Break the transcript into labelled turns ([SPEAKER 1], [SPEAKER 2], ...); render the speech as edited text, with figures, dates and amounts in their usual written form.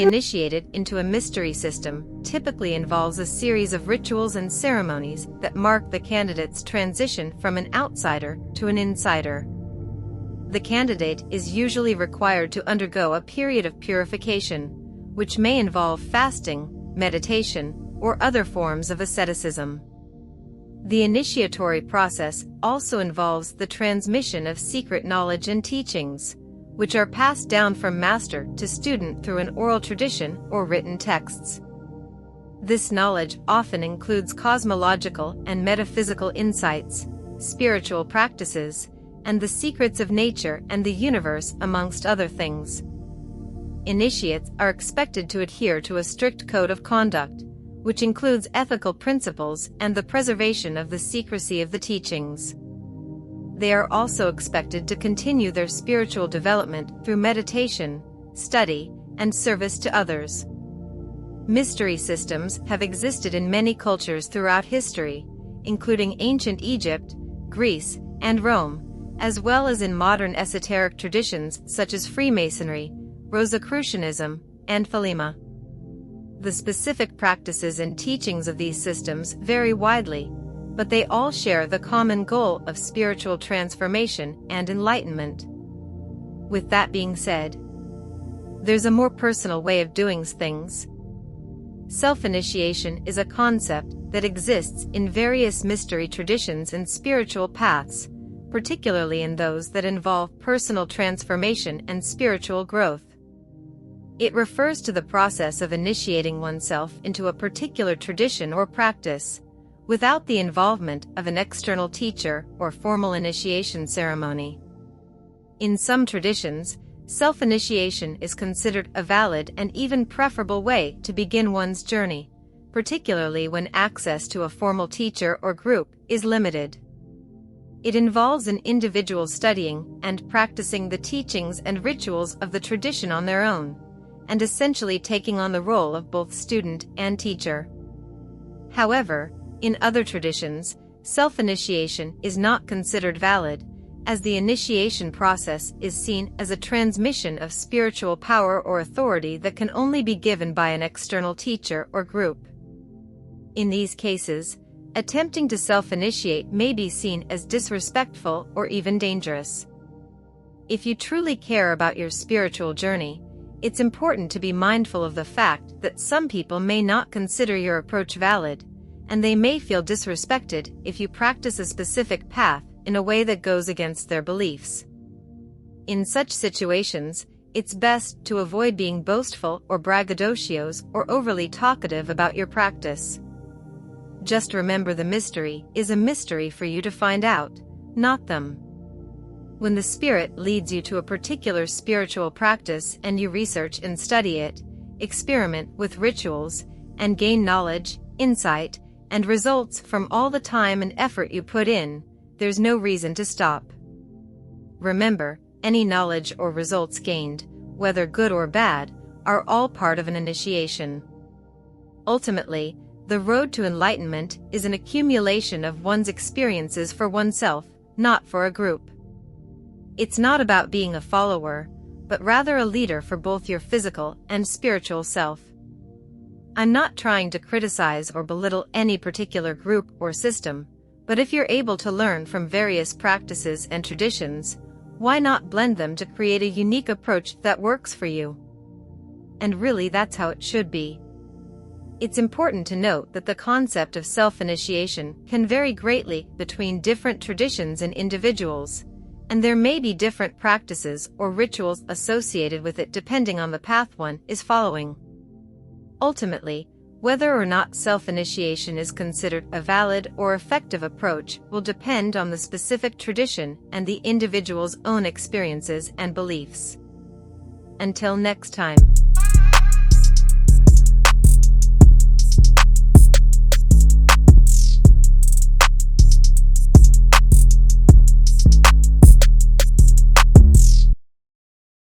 [SPEAKER 1] be initiated into a mystery system typically involves a series of rituals and ceremonies that mark the candidate's transition from an outsider to an insider. The candidate is usually required to undergo a period of purification, which may involve fasting, meditation, or other forms of asceticism. The initiatory process also involves the transmission of secret knowledge and teachings, which are passed down from master to student through an oral tradition or written texts. This knowledge often includes cosmological and metaphysical insights, spiritual practices, and the secrets of nature and the universe, amongst other things. Initiates are expected to adhere to a strict code of conduct, which includes ethical principles and the preservation of the secrecy of the teachings. They are also expected to continue their spiritual development through meditation, study, and service to others. Mystery systems have existed in many cultures throughout history, including ancient Egypt, Greece, and Rome, as well as in modern esoteric traditions such as Freemasonry, Rosicrucianism, and Thelema. The specific practices and teachings of these systems vary widely, but they all share the common goal of spiritual transformation and enlightenment. With that being said, there's a more personal way of doing things. Self-initiation is a concept that exists in various mystery traditions and spiritual paths, particularly in those that involve personal transformation and spiritual growth. It refers to the process of initiating oneself into a particular tradition or practice, without the involvement of an external teacher or formal initiation ceremony. In some traditions, self-initiation is considered a valid and even preferable way to begin one's journey, particularly when access to a formal teacher or group is limited. It involves an individual studying and practicing the teachings and rituals of the tradition on their own, and essentially taking on the role of both student and teacher. However, in other traditions, self-initiation is not considered valid, as the initiation process is seen as a transmission of spiritual power or authority that can only be given by an external teacher or group. In these cases, attempting to self-initiate may be seen as disrespectful or even dangerous. If you truly care about your spiritual journey, it's important to be mindful of the fact that some people may not consider your approach valid, and they may feel disrespected if you practice a specific path in a way that goes against their beliefs. In such situations, it's best to avoid being boastful or braggadocios or overly talkative about your practice. Just remember, the mystery is a mystery for you to find out, not them. When the Spirit leads you to a particular spiritual practice and you research and study it, experiment with rituals, and gain knowledge, insight, and results from all the time and effort you put in, there's no reason to stop. Remember, any knowledge or results gained, whether good or bad, are all part of an initiation. Ultimately, the road to enlightenment is an accumulation of one's experiences for oneself, not for a group. It's not about being a follower, but rather a leader for both your physical and spiritual self. I'm not trying to criticize or belittle any particular group or system, but if you're able to learn from various practices and traditions, why not blend them to create a unique approach that works for you? And really, that's how it should be. It's important to note that the concept of self-initiation can vary greatly between different traditions and individuals, and there may be different practices or rituals associated with it depending on the path one is following. Ultimately, whether or not self-initiation is considered a valid or effective approach will depend on the specific tradition and the individual's own experiences and beliefs. Until next time.